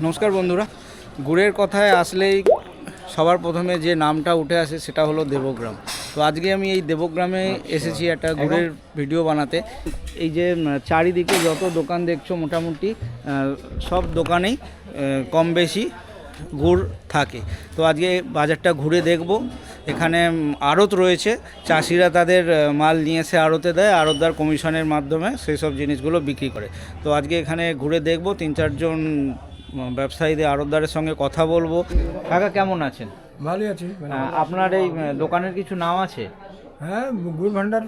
নমস্কার বন্ধুরা, গুড়ের কথায় আসলেই সবার প্রথমে যে নামটা উঠে আসে সেটা হলো দেবগ্রাম। তো আজকে আমি এই দেবগ্রামে এসেছি একটা গুড়ের ভিডিও বানাতে। এই যে চারিদিকে যত দোকান দেখছো মোটামুটি সব দোকানেই কম বেশি গুড় থাকে। তো আজকে বাজারটা ঘুরে দেখব। এখানে আড়ত রয়েছে, চাষিরা তাদের মাল নিয়ে এসে আড়তে দেয়, আড়তদার কমিশনের মাধ্যমে সেই সব জিনিসগুলো বিক্রি করে। তো আজকে এখানে ঘুরে দেখব, 3-4 জন ব্যবসায়ীদের আড়তদারের সঙ্গে কথা বলবো। কাকা কেমন আছেন? ভালোই আছি। আপনার এই দোকানের কিছু নাম আছে? হ্যাঁ, গুড় ভান্ডার।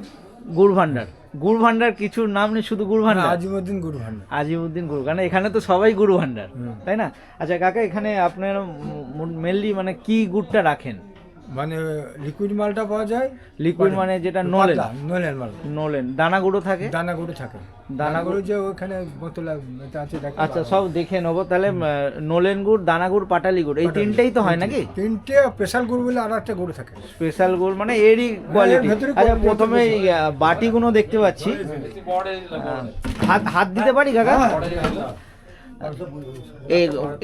গুড় ভান্ডার, গুড় ভান্ডার কিছুর নাম নেই, শুধু গুড় ভান্ডার? আজিমউদ্দিন গুড় ভান্ডার। আজিমউদ্দিন গুড়, কারণ এখানে তো সবাই গুড় ভান্ডার, তাই না? আচ্ছা কাকা, এখানে আপনার মেনলি মানে কি গুড়টা রাখেন? মানে লিকুইড মালটা পাওয়া যায়। লিকুইড মানে যেটা নোলেন? নোলেন মাল। নোলেন দানা গুঁড়ো থাকে? দানা গুঁড়ো থাকে। দানা গুঁড়ো যে ওখানে বোতলে আছে। আচ্ছা, সব দেখে নেবো তাহলে। নোলেন গুড়, দানা গুড়, পাটালি গুড়, এই তিনটেই তো হয় নাকি? তিনটে স্পেশাল গুড় বলে আর একটা গুড় থাকে। স্পেশাল গুড় মানে এরই কোয়ালিটি। আচ্ছা, প্রথমে বাটিগুলো দেখতে পাচ্ছি, হাত দিতে পারি কাকা?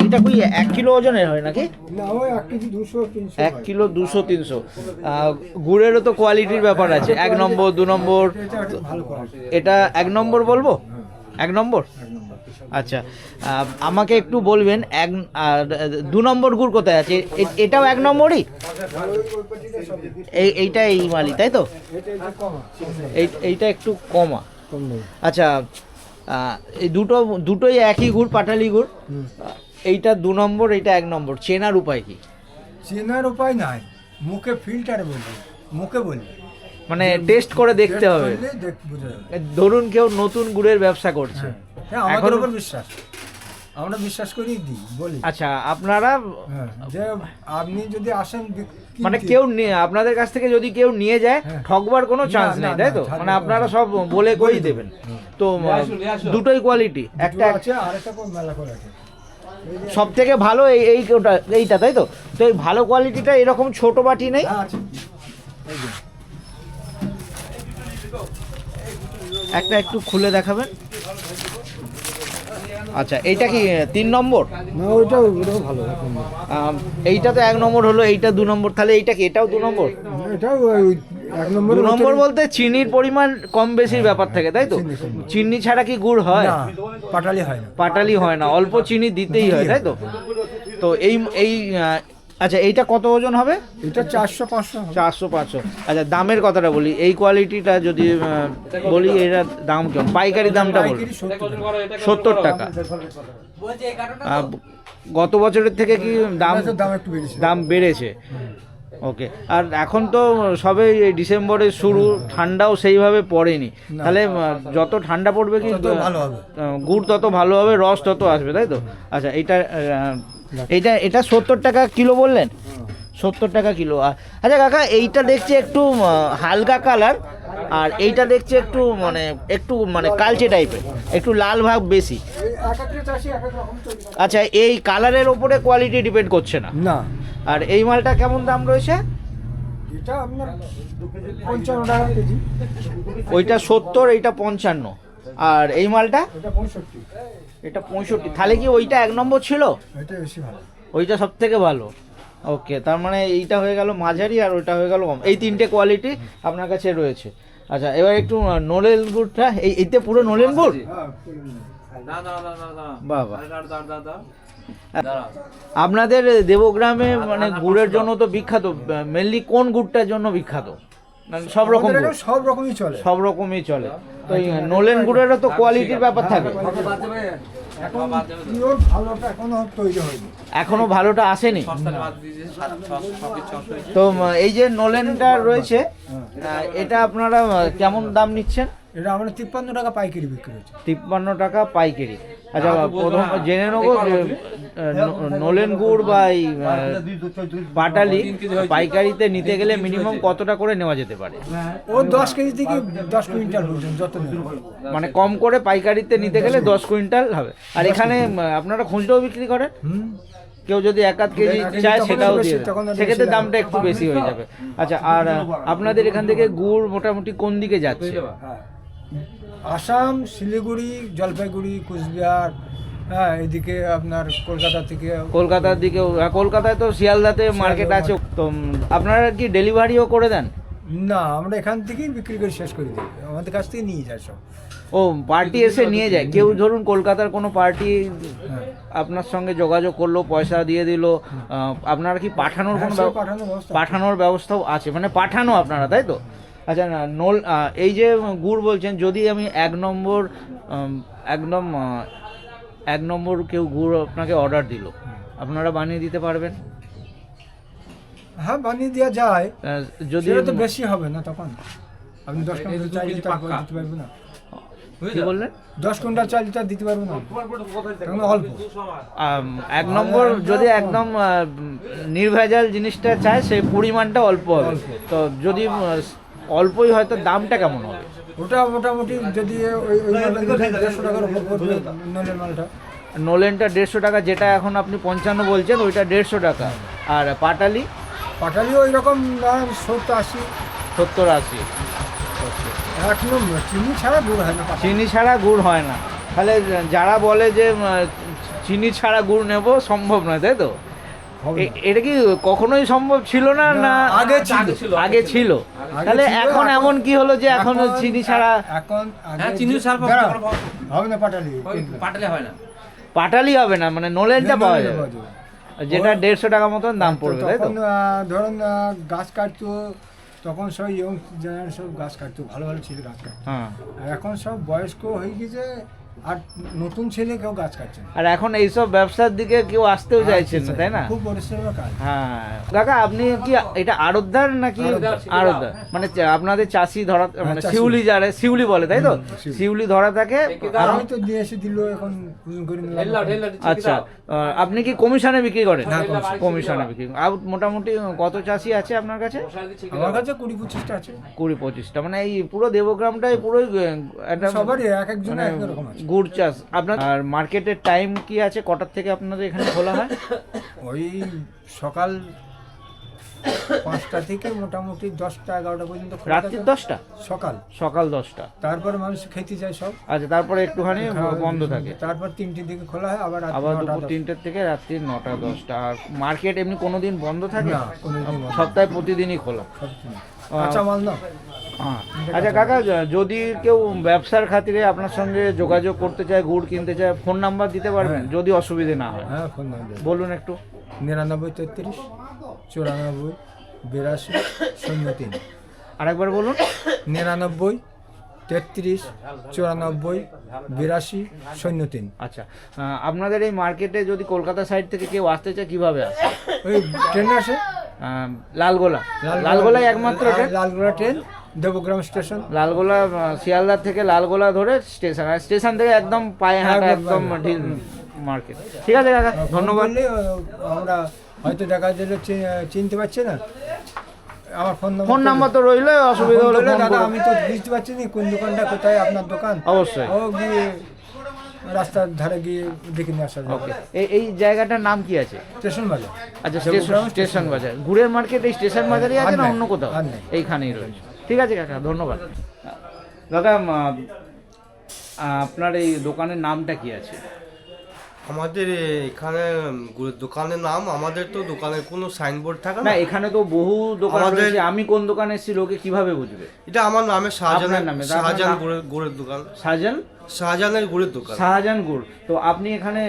এইটা কি 1 কিলো ওজনের হয় নাকি? না, ওই 1 কেজি 200-300। 1 কিলো 200-300। গুড়েরও তো কোয়ালিটির ব্যাপার আছে, 1 নম্বর 2 নম্বর। এটা 1 নম্বর বলবো? 1 নম্বর। আচ্ছা, আমাকে একটু বলবেন 2 নম্বর গুড় কোথায় আছে? এটাও 1 নম্বরই? এইটা এই মালই, তাই তো? এইটা একটু কমা। আচ্ছা, এই দুটোই একই গুড়, পাটালি গুড়। এইটা 2 নম্বর, এইটা 1 নম্বর। চেনার উপায় কি? চেনার উপায় নাই, মুখে ফিল্টারে বলবে, মুখে বলবে, মানে টেস্ট করে দেখতে হবে। ধরুন কেউ নতুন গুড়ের ব্যবসা করছে, আমাদের উপর বিশ্বাস, আমরা বিশ্বাস করি দিই বলি। আচ্ছা, আপনারা যে আপনি যদি আসেন, মানে কেউ আপনাদের কাছ থেকে যদি কেউ নিয়ে যায়, ঠকবার কোনো চান্স নেই, তাই তো? মানে আপনারা সব বলে কই দেবেন। তো দুটোই কোয়ালিটি, একটা আছে আর একটা মেলা করে আছে। সব থেকে ভালো এইটা, তাই তো? তো এই ভালো কোয়ালিটিটা এরকম ছোট বাটি নেই? একটা একটু খুলে দেখাবেন। আচ্ছা, এইটা কি 3 নম্বর? না, ওইটাও ভালো। এইটা তো 1 নম্বর হলো, এইটা 2 নম্বর, তাহলে এইটা কি এটাও 2 নম্বর? এটাও 1 নম্বর। 2 নম্বর বলতে চিনির পরিমাণ কম বেশির ব্যাপার থাকে, তাই তো? চিনি ছাড়া কি গুড় হয়? পাটালি হয় না। পাটালি হয় না, অল্প চিনি দিতেই হয়, তাই তো? তো এই আচ্ছা, এইটা কত ওজন হবে? এটা 400-500। 400-500। আচ্ছা, দামের কথাটা বলি, এই কোয়ালিটিটা যদি বলি, এটার দাম কেমন? পাইকারি দামটা বলি। 70 টাকা। গত বছরের থেকে কি দাম বেড়েছে? ওকে। আর এখন তো সবে ডিসেম্বরের শুরু, ঠান্ডাও সেইভাবে পড়েনি, তাহলে যত ঠান্ডা পড়বে কি গুড় তত ভালো হবে, রস তত আসবে, তাই তো? আচ্ছা, এটা 70 টাকা কিলো বললেন? 70 টাকা কিলো। আচ্ছা কাকা, এইটা দেখছি একটু হালকা কালার, আর এইটা দেখছি একটু মানে কালচে টাইপের, একটু লাল ভাব বেশি। আচ্ছা, এই কালারের ওপরে কোয়ালিটি ডিপেন্ড করছে না? না। আর এই মালটা কেমন দাম রয়েছে? এটা আপনার 55 টাকা কেজি। ওইটা 70, এইটা 55, আর এই মালটা এটা 65। তাহলে কি ওইটা 1 নম্বর ছিল? এটা বেশি ভালো, ওইটা সব থেকে ভালো। ওকে, তার মানে এইটা হয়ে গেল মাঝারি, আর ওইটা হয়ে গেল কম। এই 3টে কোয়ালিটি আপনার কাছে রয়েছে। আচ্ছা, এবার একটু নোলেন গুড়টা, এইতে পুরো নোলেন গুড়? বাবা, আপনাদের দেবগ্রামে মানে গুড়ের জন্য তো বিখ্যাত, মেনলি কোন গুড়টার জন্য বিখ্যাত? সব রকমই চলে। তো নোলেন গুড়েরও তো কোয়ালিটির ব্যাপার থাকে। এখনো ভালোটা আসেনি। তো এই যে নোলেনটা রয়েছে, এটা আপনারা কেমন দাম নিচ্ছেন? এটা আমরা 53 টাকা পাইকারি বিক্রি হচ্ছে। 53 টাকা পাইকারি। আচ্ছা, প্রথম জেনে নেবো, নোলেন গুড় বা পাটালি পাইকারিতে নিতে গেলে মিনিমাম কতটা করে নেওয়া যেতে পারে? ও 10 কেজি থেকে 10 কুইন্টাল পর্যন্ত, যত মানে কম করে পাইকারিতে নিতে গেলে 10 কুইন্টাল হবে। আর এখানে আপনারা খুচরোও বিক্রি করেন? কেউ যদি 1-1 কেজি চায় সেটাও দিয়ে, সেক্ষেত্রে দামটা একটু বেশি হয়ে যাবে। আচ্ছা, আর আপনাদের এখান থেকে গুড় মোটামুটি কোন দিকে যাচ্ছে? আসাম, শিলিগুড়ি, জলপাইগুড়ি, কুচবিহার, হ্যাঁ এদিকে আপনার কলকাতা থেকে কলকাতার দিকেও কলকাতায় তো শিয়ালদাতে মার্কেট আছে, তো আপনারা কি ডেলিভারিও করে দেন? না, আমরা এখান থেকেই বিক্রি করে শেষ করে দিই, আমাদের কাছ থেকে নিয়ে যায় সব। ও পার্টি এসে নিয়ে যায়, কেউ ধরুন কলকাতার কোনো পার্টি হ্যাঁ। আপনার সঙ্গে যোগাযোগ করলো, পয়সা দিয়ে দিল, আপনারা কি পাঠানোর কোনো হ্যাঁ, সব পাঠানোর ব্যবস্থা আছে। পাঠানোর ব্যবস্থাও আছে, মানে পাঠানো আপনারা, তাই তো? আচ্ছা না, এই যে গুড় বলছেন, যদি আমি একদম 1 নম্বর কেউ গুড় আপনাকে অর্ডার দিল, আপনারা বানিয়ে দিতে পারবেন? হ্যাঁ বানিয়ে দেওয়া যায়, যদি সেটা তো বেশি হবে না তখন। আপনি 10 কুইন্টাল চাল দিতে পারবেন না। কি বললেন? 10 কুইন্টাল চাল দিতে পারবো না, তখন অল্প। 1 নম্বর যদি একদম নির্ভেজাল জিনিসটা চায়, সেই পরিমাণটা অল্প হবে। তো যদি অল্পই হয়, তো দামটা কেমন হবে? ওটা মোটামুটি যদি ওই মালটা নিলে 150 টাকার উপর পড়বে, নলের মালটা। নোলেনটা 150 টাকা, যেটা এখন আপনি 55 বলছেন, ওইটা 150 টাকা। আর পাটালি? পাটালিও ওই রকম 70-80। 70-80। 1 নম্বর চিনি ছাড়া গুড় হয় না পাটালি। চিনি ছাড়া গুড় হয় না। তাহলে যারা বলে যে চিনি ছাড়া গুড় নেব, সম্ভব নয়, তাই তো? হবে না। এটা কি কখনোই সম্ভব ছিল না? না আগে ছিল। তাহলে ছিল, এখন এমন কি হলো যে এখন চিনি ছাড়া? এখন হ্যাঁ, চিনি ছাড়া হবে না পাটালি। পাটালে হয় না। পাটালি হবে না, মানে নোলেনটা পাওয়া যাবে, যেটা 150 টাকা মতন দাম পড়বে, তাই তো? তখন ধরুন গাছ কাটতো, তখন সব ইয়ং জেনারেশন সব গাছ কাটতো, ভালো ভালো ছিল গাছ কাটতো। হ্যাঁ। আর এখন সব বয়স্ক হয়ে গেছে, আর নতুন ছেলে কেউ গাছ কাটছে না। আর এখন এইসব ব্যবসার দিকে কেউ আসতেও চাইছেন না, তাই না? খুব পরিশ্রমের কাজ। হ্যাঁ কাকা, আপনি কি এটা আড়তদার নাকি? আড়তদার মানে আপনাদের চাষি ধরা, মানে চাষি। শিউলি বলে, তাই তো? শিউলি। শিউলি ধরা থাকে। আমি তো দিয়ে এসে দিল, এখন ওজন করে নিলাম। আচ্ছা, আপনি কি কমিশনে বিক্রি করেন? হ্যাঁ, কমিশনে বিক্রি। আর মোটামুটি কত চাষি আছে আপনার কাছে? আমার কাছে 20-25টা আছে। 20-25টা, মানে এই পুরো দেবগ্রামটাই পুরো একটা সবারই এক একজনের মানে এক রকম আছে। গুড় চাষ আপনার। আর মার্কেটের টাইম কি আছে, কটার থেকে আপনাদের এখানে খোলা হয়? ওই সকাল 5টা থেকে মোটামুটি 10টা-11টা পর্যন্ত খোলা রাত্রি থাকে। 10টা? সকাল 10টা। তারপরে মানুষ খেতে যায় সব। আচ্ছা, তারপরে একটুখানি বন্ধ থাকে, তারপর 3টের দিকে খোলা হয়, আবার রাত আবার 9টা, দুপুর 10টা। 3টের থেকে রাত্রি 9টা-10টা। আর মার্কেট এমনি কোনোদিন বন্ধ থাকে? না, কোনোদিন বন্ধ। সপ্তাহে প্রতিদিনই খোলা? সবসময়। কাঁচা মাল না। হ্যাঁ। আচ্ছা কাকা, যদি কেউ ব্যবসার খাতিরে আপনার সঙ্গে যোগাযোগ করতে চায়, গুড় কিনতে চায়, ফোন নাম্বার দিতে পারবেন যদি অসুবিধে না হয়? হ্যাঁ, ফোন নাম্বার বলুন একটু। 99 33 94 82 03। আরেকবার বলুন। 99 33 94 82 03। আচ্ছা, আপনাদের এই মার্কেটে যদি কলকাতা সাইড থেকে কেউ আসতে চায়, কিভাবে আসে? ওই ট্রেন আসে, লালগোলায় একমাত্র train? Lalgola train, Debagram station. Lalgola, শিয়ালদার থেকে লালগোলা ধরে স্টেশন, আর স্টেশন থেকে একদম পায়ে হাঁটা, একদম মার্কেট। ঠিক আছে কাকা, ধন্যবাদ। বললে, আমরা হয়তো দেখা যাবে চিনতে পারছে না, আমার ফোন নাম্বার তো রইলো, অসুবিধা হলে ফোন দাদা করুন। আমি তো বুঝতে পারছি না কোন দোকানটা কোথায় আপনার দোকান। অবশ্যই। ও গিয়ে রাস্তার ধারে গিয়ে দেখে নিয়ে আসা ওকে। যাবে। এই জায়গাটার নাম কি আছে? স্টেশন বাজার। আচ্ছা, দেবগ্রাম স্টেশন বাজার। গুড়ের মার্কেট এই স্টেশন বাজারই আছে আর না নেই, অন্য কোথাও? আর নেই। এইখানেই রয়েছে। ঠিক আছে কাকা, ধন্যবাদ। দাদা, আপনার এই দোকানের নামটা কি আছে? আমাদের এখানে দোকানের নাম, আমাদের তো দোকানের কোনো সাইনবোর্ড থাকে না, না। এখানে তো বহু দোকান আমাদের- রয়েছে, আমি কোন দোকানে এসেছি লোকে কিভাবে বুঝবে? এটা আমার নামে আপনার নামে? তা আপনার শাহজাহান নাম? গুড়ের দোকান। শাহজাহানের গুড়ের দোকান। শাহজাহান গুড়। তো আপনি এখানে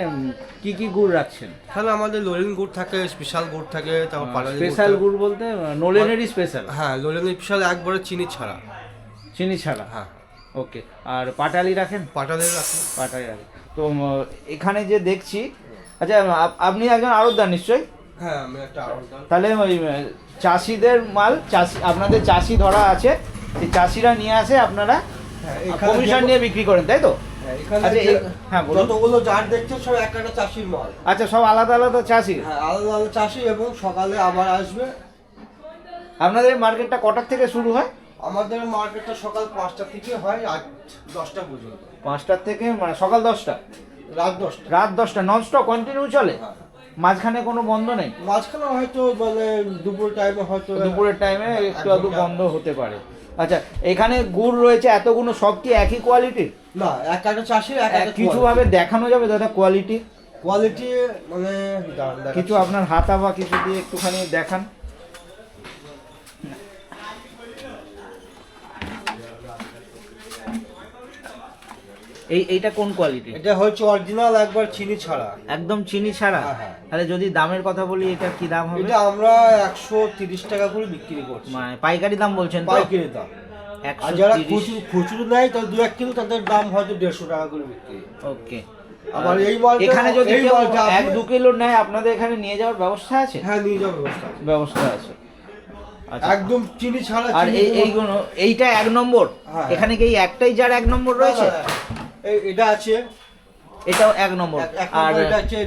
কি কি গুড় রাখছেন? এখানে আমাদের লোরেন গুড় থাকে, স্পেশাল গুড় থাকে, তারপর পাটালি স্পেশাল গুড় বলতে নোলেনেরই স্পেশাল? হ্যাঁ, লোরেন স্পেশাল একবারে চিনি ছাড়া। চিনি ছাড়া? হ্যাঁ। ওকে। আর পাটালি রাখেন? পাটালি রাখি। পাটালি রাখেন। তো এখানে যে দেখছি, আচ্ছা আপনি একজন আড়তদার নিশ্চয়ই? হ্যাঁ, আমি একটা আড়তদার। তাহলে ওই চাষিদের মাল, আপনাদের চাষি ধরা আছে, সেই চাষিরা নিয়ে আসে, আপনারা কমিশন নিয়ে বিক্রি করেন, তাই তো? আচ্ছা, হ্যাঁ বলুন। যতগুলো জার দেখছেন সব একটা চাষির মাল। আচ্ছা, সব আলাদা আলাদা চাষি? হ্যাঁ, আলাদা আলাদা চাষি, এবং সকালে আবার আসবে। আপনাদের মার্কেটটা কটার থেকে শুরু হয়? আমাদের মার্কেটটা সকাল 5টা থেকে হয়, আর 10টা পর্যন্ত। 5টার থেকে, মানে সকাল 10টা? রাত 10টা। রাত 10টা ননস্টপ কন্টিনিউ চলে? হ্যাঁ। মাঝখানে কোনো বন্ধ নেই? মাঝখানে হয়তো মানে দুপুর টাইমে হয়তো দুপুরের টাইমে একটু আধটু বন্ধ হতে পারে। আচ্ছা, এখানে গুড় রয়েছে এতগুলো, সব কি একই কোয়ালিটির? না, এক একটা চাষির এক একটা কিছু ভাবে দেখানো যাবে দাদা কোয়ালিটি? কোয়ালিটি মানে কিছু আপনার হাতা বা কিছু দিয়ে একটুখানি দেখান। এইটা কোন কোয়ালিটি? এটা হচ্ছে অরিজিনাল একবার চিনি ছাড়া, একদম চিনি ছাড়া। হ্যাঁ। তাহলে যদি দামের কথা বলি, এটা কি দাম হবে? এটা আমরা 130 টাকা করে বিক্রি করছি, মানে পাইকারি দাম বলছেন তো? পাইকারি দাম। আর যারা 130। খুচরো নেয় তাদের 2-1 কিলো তাদের দাম হয়তো 150 টাকা করে বিক্রি। ওকে। আবার এই মালটা, এখানে যদি এই কেউ মালটা 1-2 কিলো নেয়, আপনাদের এখানে নিয়ে যাওয়ার ব্যবস্থা আছে? হ্যাঁ, নিয়ে যাওয়ার ব্যবস্থা আছে। ব্যবস্থা আছে। আচ্ছা। একদম চিনি ছাড়া। আর এইগুলো, এইটা 1 নম্বর। হ্যাঁ। এখানে কি এই একটাই যার 1 নম্বর রয়েছে? এটা আছে, এটাও 1 নম্বর। আর এটা আছে,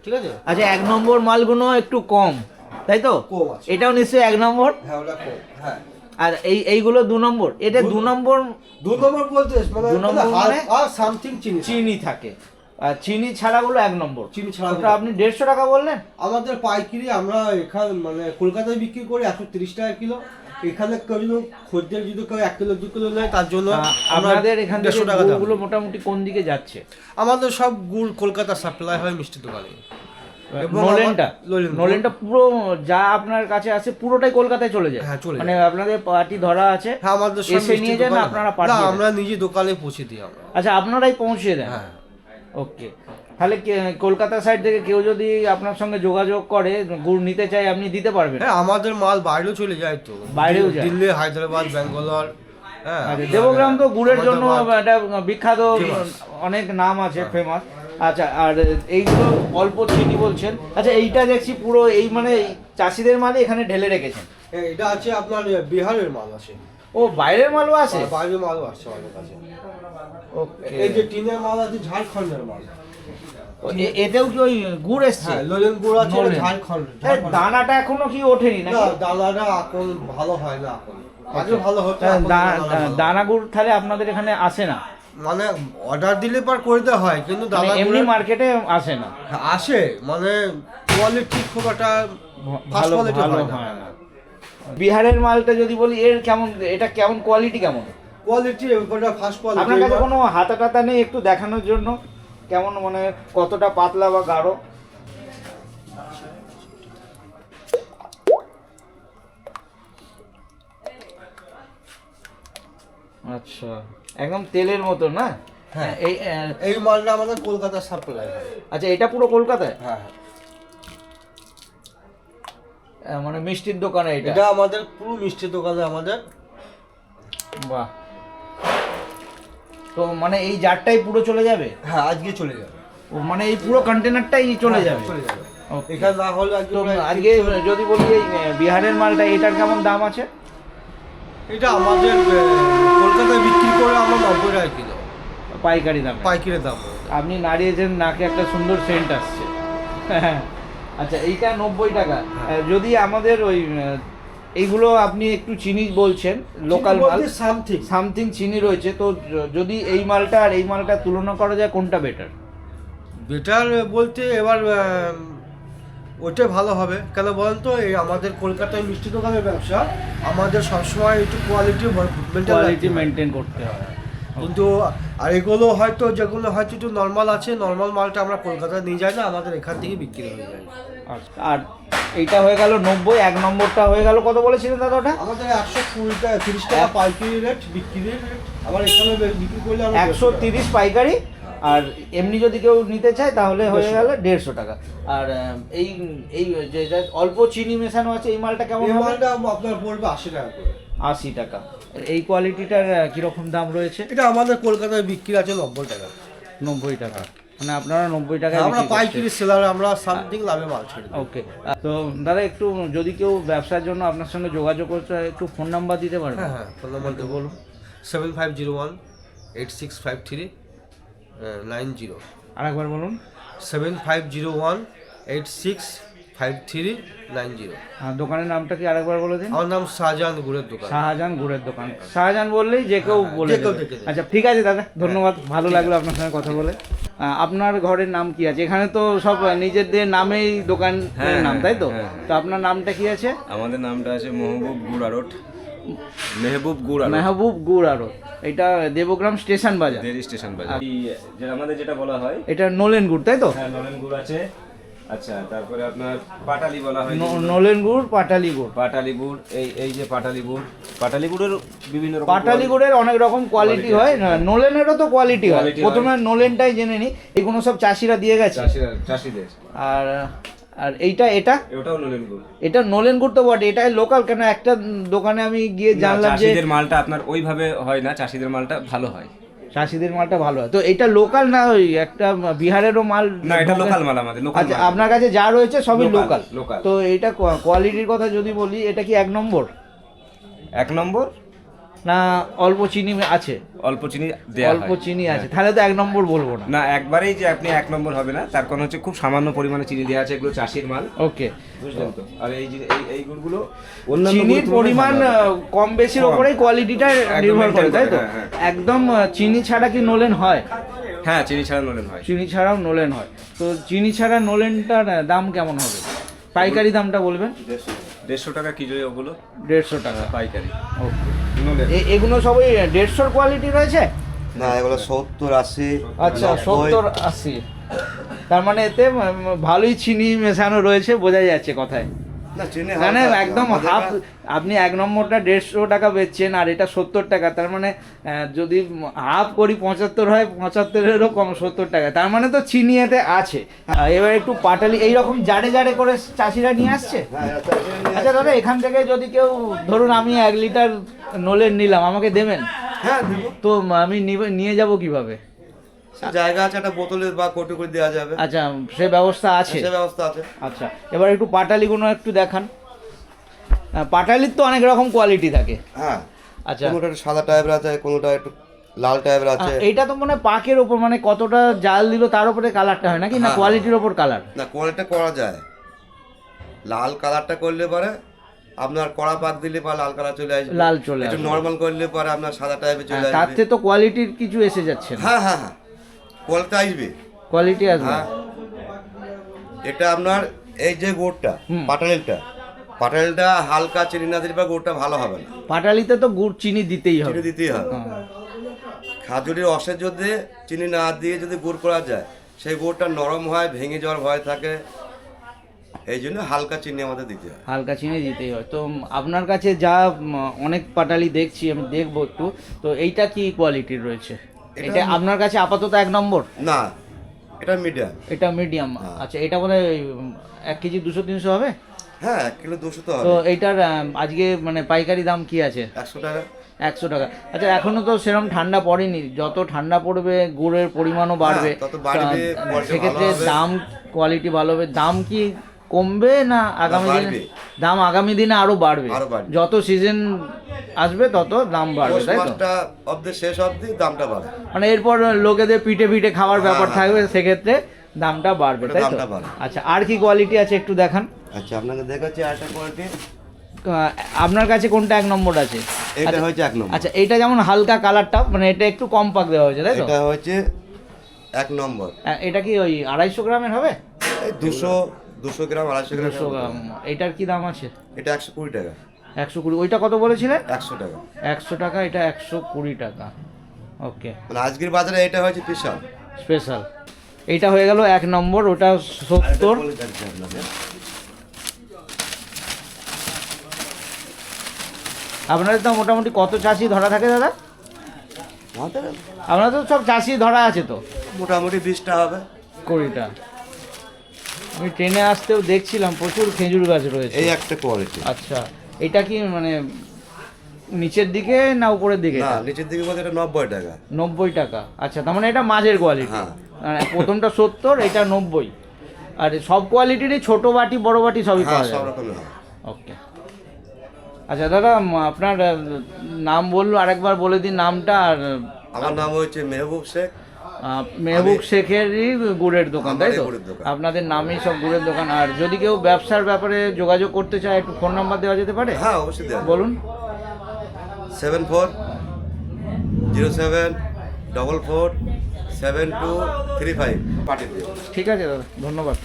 ঠিক আছে। আচ্ছা, 1 নম্বর মালগুলো একটু কম, তাই তো? কম আছে। এটাও নিশ্চয়ই 1 নম্বর। হ্যাঁ, ওটা কম। হ্যাঁ। আর এইগুলো 2 নম্বর। এটা 2 নম্বর। 2 নম্বর বলতে মানে 2 নম্বর মানে সামথিং চিনি চিনি থাকে, আর চিনি ছাড়াগুলো 1 নম্বর। চিনি ছাড়া ওটা আপনি 150 টাকা বললেন? আমাদের পাইকারি আমরা এখানে মানে কলকাতায় বিক্রি করি 130 টাকা কিলো। এখানে কেউ যদি খদ্দের যদি কেউ 1 কিলো 2 কিলো নেয় তার জন্য আপনাদের এখান থেকে 150 টাকা দাম। গুড়গুলো মোটামুটি কোন দিকে যাচ্ছে? আমাদের সব গুড় কলকাতা সাপ্লাই হয় মিষ্টি দোকানে। এবং নলেনটা পুরো যা আপনার কাছে আছে পুরোটাই কলকাতায় চলে যায়? হ্যাঁ, চলে যায়। মানে আপনাদের পার্টি ধরা আছে? হ্যাঁ, আমাদের সব এসে নিয়ে যান, আপনারা পাঠিয়ে দেন? আমরা নিজে দোকানে পৌঁছে দিই আমরা। আচ্ছা, আপনারাই পৌঁছে দেন? হ্যাঁ। ওকে। তাহলে কলকাতা সাইড থেকে কেউ যদি আপনার সঙ্গে যোগাযোগ করে, গুড় নিতে চায়, আপনি দিতে পারবেন? হ্যাঁ, আমাদের মাল বাইরেও চলে যায় তো, বাইরেও যায়? দিল্লি, হায়দ্রাবাদ, ব্যাঙ্গালোর। হ্যাঁ। আচ্ছা, দেবগ্রাম তো গুড়ের জন্য আহমেদাবাদ। একটা বিখ্যাত, অনেক নাম আছে, ফেমাস। আচ্ছা, আর এইগুলো অল্প চিনি বলছেন। আচ্ছা, এইটা দেখছি পুরো এই মানে চাষিদের মালই এখানে ঢেলে রেখেছেন। এটা আছে আপনার বিহারের মাল আছে। ও, বাইরের মালও আছে? বাইরের মালও আছে আমাদের কাছে। ওকে। এই যে টিনের মাল আছে ঝাড়খণ্ডের মাল। এতেও কি ওই গুড় এসছে? হ্যাঁ, লোলেন গুড় আছে, নোলেন। ঝাড়খণ্ড। দানাটা এখনো কি ওঠেনি না, নাকি? দানাটা এখন ভালো হয় না এখন। আগে ভালো হতো, এখন দানা গুড় তাহলে আপনাদের এখানে আসে না? মানে অর্ডার দিলে পর করতে হয়, কিন্তু মানে দানা এমনি গুড় মার্কেটে আসে না? আসে, মানে কোয়ালিটি খুব একটা ভালো কোয়ালিটি ভালো হয় না। হয় না। বিহারের মালটা যদি বলি, এর কেমন, এটা কেমন কোয়ালিটি কেমন? কোয়ালিটি ওটা ফার্স্ট কোয়ালিটি। আপনার কাছে কোনো হাতা টাতা নেই একটু দেখানোর জন্য? কেমন, মানে কতটা পাতলা বা গাঢ়? আচ্ছা, একদম তেলের মতো না? হ্যাঁ। এই এই মালটা আমাদের কলকাতা সাপ্লাই হয়। আচ্ছা, এটা পুরো কলকাতায়? হ্যাঁ। মানে মিষ্টির দোকানে এটা? এটা আমাদের পুরো মিষ্টি দোকানে আমাদের। বাহ। তো মানে এই জারটাই পুরো চলে যাবে? হ্যাঁ, আজকে চলে যাবে। ও, মানে এই পুরো কন্টেনারটাই চলে যাবে? চলে যাবে। Okay. এখানে না হলে তো আজকে যদি বলি এই বিহারের মালটা, এটার কেমন দাম আছে? এটা আমাদের কলকাতায় বিক্রি করে আমরা 90 টাকা কিলো পাইকারি দাম? পাইকারি দাম। আপনি নাড়িয়েছেন, নাকে একটা সুন্দর সেন্ট আসছে। আচ্ছা, এইটা 90 টাকা। যদি আমাদের ওই এইগুলো আপনি একটু চিনি বলছেন, লোকাল মাল, সামথিং চিনি রয়েছে, তো যদি এই মালটা আর এই মালটা তুলনা করা যায়, কোনটা বেটার? বেটার বলতে এবার ওইটাই ভালো হবে। কেন বলেন তো, এই আমাদের কলকাতায় মিষ্টি দোকানের ব্যবসা, আমাদের সবসময় একটু কোয়ালিটি মেনটেন করতে হয়। কিন্তু আর এগুলো হয়তো, যেগুলো হয়তো একটু নর্মাল আছে, নর্মাল মালটা আমরা কলকাতায় নিয়ে যাই না, আমাদের এখান থেকে বিক্রি হয়ে যায়। আচ্ছা, আর এইটা হয়ে গেল 90, 1 নম্বরটা হয়ে গেল কত বলেছিলেন দাদা ওটা? আমাদের 120 টাকা 30 টাকা পাইকারি রেট, বিক্রি রেট। আবার এখানে বিক্রি করলে 130 পাইকারি, আর এমনি যদি কেউ নিতে চায় তাহলে হয়ে গেল 150 টাকা। আর এই এই যে অল্প চিনি মেশানো আছে, এই মালটা কেমন? এই মালটা আপনার পড়বে 80 টাকা করে। 80 টাকা। এই কোয়ালিটিটার কিরকম দাম রয়েছে? এটা আমাদের কলকাতায় বিক্রি আছে 90 টাকা। 90 টাকা, মানে আপনারা 90 টাকা আমরা পাইকারি সেলার, আমরা সামথিং লাভে মাল ছেড়ে দিই। ওকে। তো দাদা, একটু যদি কেউ ব্যবসার জন্য আপনার সঙ্গে যোগাযোগ করতে হয়, একটু ফোন নাম্বার দিতে পারবেন? হ্যাঁ, ফোন নাম্বার বলুন। 7501-8653-90। আরেকবার বলুন। 7501-8653-90। আর দোকানের নামটা কি আরেকবার বলে দিন? আমার নাম শাহজাহান গুড়ের দোকান। শাহজাহান গুড়ের দোকান। শাহজাহান বললেই যে কেউ বলে যে কেউ দেবে। দেখে দেবে। আচ্ছা, ঠিক আছে দাদা, ধন্যবাদ, ভালো লাগলো আপনার সঙ্গে কথা বলে। আপনার ঘরের নাম কি আছে? এখানে তো সব নিজেদের নামেই দোকানের নাম, তাই তো? তো আপনার নামটা কি আছে? আমাদের নামটা আছে মহবুব গুড় আড়ট। মেহবুব গুড় আর মেহবুব গুড় আড়ত, এটা দেবগ্রাম স্টেশন বাজার। রেল স্টেশন বাজার। আমাদের যেটা বলা হয় এটা নলেন গুড়, তাই তো? হ্যাঁ, নলেন গুড় আছে। আচ্ছা, তারপরে আপনার পাটালি বলা হয়। নলেন গুড়, পাটালি গুড়। পাটালি গুড়, এই যে পাটালি গুড়, পাটালি গুড়ের বিভিন্ন রকম পাটালি গুড়ের অনেক রকম কোয়ালিটি হয়, নলেনেরও তো কোয়ালিটি হয়। প্রথমে নলেনটাই জেনে নিই, এগুলো সব চাষিরা দিয়ে গেছে। চাষিদের। আর আর এটা ওটাও নলেন গুড়। এটা নলেন গুড় তো বটে, এটা লোকাল। কেন একটা দোকানে আমি গিয়ে জানলাম যে চাষিদের মালটা আপনার ওইভাবে হয় না, চাষিদের মালটা ভালো হয়। চাষিদের মালটা ভালো হয়। তো এটা লোকাল না ওই একটা বিহারেরও মাল? না, এটা লোকাল মাল, আমাদের লোকাল আচ্ছা, মাল। আপনার কাছে যা রয়েছে সবই লোকাল, লোকাল। লোকাল। তো এটা কোয়ালিটির কথা যদি বলি, এটা কি 1 নম্বর? 1 নম্বর না অল্প চিনি আছে? অল্প চিনি দেয়া অল্প হয়। চিনি আছে, তাহলে তো 1 নম্বর বলবো না। না, একবারেই যে আপনি 1 নম্বর হবে না, তার কারণ হচ্ছে খুব সামান্য পরিমাণে চিনি দেওয়া আছে, এগুলো চাষির মাল। ওকে, বুঝলেন তো? আর এই যে এই গুড়গুলো অন্যান্য চিনির গুড়ের তুলনায় পরিমাণ ভালো হয়। কম বেশির কম। উপরেই কোয়ালিটিটা একদম নির্ভর করে, maintain তাই তো? করে, হ্যাঁ, একদম চিনি ছাড়া কি নলেন হয়? হ্যাঁ, চিনি ছাড়া নলেন হয়। চিনি ছাড়াও নলেন হয়। তো চিনি ছাড়া নলেনটার দাম কেমন হবে? পাইকারি দামটা বলবেন। 150 টাকা কিলো ওগুলো। 150 টাকা পাইকারি। ওকে। নলেন। এগুলো সবই 150 কোয়ালিটি রয়েছে? না, এগুলো 70, 80। আচ্ছা, 90। 70, 80। তার মানে এতে ভালোই চিনি মেশানো রয়েছে, বোঝা যাচ্ছে কথায়। না, চিনি মানে হালকা আছে। একদম আমাদের হাফ। না- আপনি 1 নম্বরটা 150 টাকা বেচছেন আর এটা 70 টাকা, তার মানে যদি হাফ করি 75 হয়, 75-এরও কম 70 টাকা, তার মানে তো চিনি এতে আছে। এবার একটু পাটালি এইরকম জারে জারে করে চাষিরা নিয়ে আসছে। হ্যাঁ, এটা চিনি নিয়ে আচ্ছা দাদা, এখান থেকে যদি কেউ ধরুন আমি 1 লিটার নলেন নিলাম, আমাকে দেবেন? হ্যাঁ, দেবো। তো আমি নিয়ে যাব কিভাবে? সে জায়গা আছে, একটা বোতলে বা কোটি করে দেওয়া যাবে। আচ্ছা, সে ব্যবস্থা আছে? সে ব্যবস্থা আছে। আচ্ছা, এবার একটু পাটালিগুলো একটু দেখান। পাটালির তো অনেক রকম কোয়ালিটি থাকে। হ্যাঁ, আচ্ছা, কোনোটা একটু সাদা টাইপের আছে, কোনোটা একটু লাল টাইপের আছে। এইটা তো মানে পাকের ওপর, মানে কতটা জাল দিল তার উপরে কালারটা হয় নাকি, না হ্যাঁ। কোয়ালিটির ওপর কালার? না, কোয়ালিটি করা যায়। লাল কালারটা করলে পরে আপনার কড়া পাক দিলে পরে লাল কালার চলে আসবে। লাল চলে একটু আসবে। নর্মাল করলে পরে আপনার সাদা টাইপের চলে তার আসবে। থেকে তো কোয়ালিটির কিছু এসে যাচ্ছে না। হ্যাঁ, হ্যাঁ, হ্যাঁ, কোয়ালিটি আসবে। কোয়ালিটি আসবে। হ্যাঁ, এটা আপনার এই যে গুড়টা, হুম। পাটালিটা হালকা চিনি না দিলে বা গুড়টা ভালো হবে না। পাটালিতে তো গুড় চিনি দিতেই হবে। চিনি দিতেই হবে। হ্যাঁ। খাজুরির রসে যদি চিনি না দিয়ে যদি গুড় করা যায়, সেই গুড়টা নরম হয়, ভেঙে যাওয়ার ভয় থাকে। এই জন্য হালকা চিনি আমাদের দিতে হয়। হালকা চিনি দিতেই হয়। তো আপনার কাছে যা অনেক পাটালি দেখছি, আমি দেখবো একটু। তো এইটা কি কোয়ালিটির রয়েছে? এটা আপনার কাছে আপাতত 1 নম্বর? না, এটা মিডিয়াম। এটা মিডিয়াম। আচ্ছা, এটা বলে 1 কেজি 200-300 হবে? হ্যাঁ, 1 কিলো 200 তো তো হবে। এইটার আজকে মানে পাইকারি দাম কি আছে? 100 টাকা। 100 টাকা। আচ্ছা, এখনো তো সেরকম ঠান্ডা পড়েনি, যত ঠান্ডা পড়বে গুড়ের পরিমাণও বাড়বে। তত বাড়বে, quality সেক্ষেত্রে ভালো হবে। দাম, কোয়ালিটি ভালো হবে। দাম কি কমবে না আগামী দিনে? বাড়বে। দাম আগামী দিনে আরো বাড়বে। আরো বাড়বে। যত সিজন আসবে তত দাম বাড়বে, পৌষ তাই তো? মাসটা অবধি শেষ অবধি দামটা বাড়ে। মানে এরপর লোকেদের পিঠে পিঠে খাওয়ার ব্যাপার হ্যাঁ, থাকবে, সেক্ষেত্রে দামটা বাড়বে, ওটা তাই তো? দামটা বাড়বে। আচ্ছা, আর কি কোয়ালিটি আছে একটু দেখান। আচ্ছা, আপনাকে দেখাচ্ছি আরেকটা কোয়ালিটি। আপনার কাছে কোনটা 1 নম্বর আছে? এটা আচ্ছা, হচ্ছে 1 নম্বর। আচ্ছা, এটা যেমন হালকা কালারটা, মানে এটা একটু কম পাক দেওয়া হয়েছে, তাই তো? এটা হচ্ছে 1 নম্বর। এটা কি ওই 250 গ্রামের হবে? এই 200 গ্রাম, 250 গ্রাম। 200 গ্রাম। এটার কি দাম আছে? এটা 120 টাকা। 120। ওইটা কত বলেছিলেন? 100 টাকা। 100 টাকা, এটা 120 টাকা। ওকে, মানে আজকের বাজারে এটা হচ্ছে স্পেশাল। স্পেশাল। এইটা হয়ে গেল 1 নম্বর, ওটা 70। আপনাদের তো মোটামুটি কত চাষি ধরা থাকে দাদা? আমাদের আপনাদের তো সব চাষি ধরা আছে তো? মোটামুটি 20টা হবে। 20টা। আমি ট্রেনে আসতেও দেখছিলাম প্রচুর খেজুর গাছ রয়েছে। এই একটা কোয়ালিটি। আচ্ছা, এটা কি মানে নিচের দিকে না উপরের দিকে? না, নিচের দিকে বলতে এটা 90 টাকা। 90 টাকা। আচ্ছা, তার মানে এটা মাঝের কোয়ালিটি। হ্যাঁ। প্রথমটা 70, এটা 90। আর সব কোয়ালিটিরই ছোট বাটি বড় বাটি সবই হ্যাঁ, পাওয়া সব যায়। রকমের হয়। ওকে। আচ্ছা দাদা, আপনার নাম বললো আরেকবার বলে দিন নামটা। আর আমার নাম হচ্ছে মেহবুব শেখ। মেহবুব শেখেরই গুড়ের দোকান, তাই তো? আমারই গুড়ের দোকান। আপনাদের নামেই সব গুড়ের দোকান। আর যদি কেউ ব্যবসার ব্যাপারে যোগাযোগ করতে চায়, একটু ফোন নাম্বার দেওয়া যেতে পারে? হ্যাঁ, অবশ্যই দেওয়া যাবে। বলুন। 7407447235 পাঠিয়ে দিও। ঠিক আছে দাদা, ধন্যবাদ।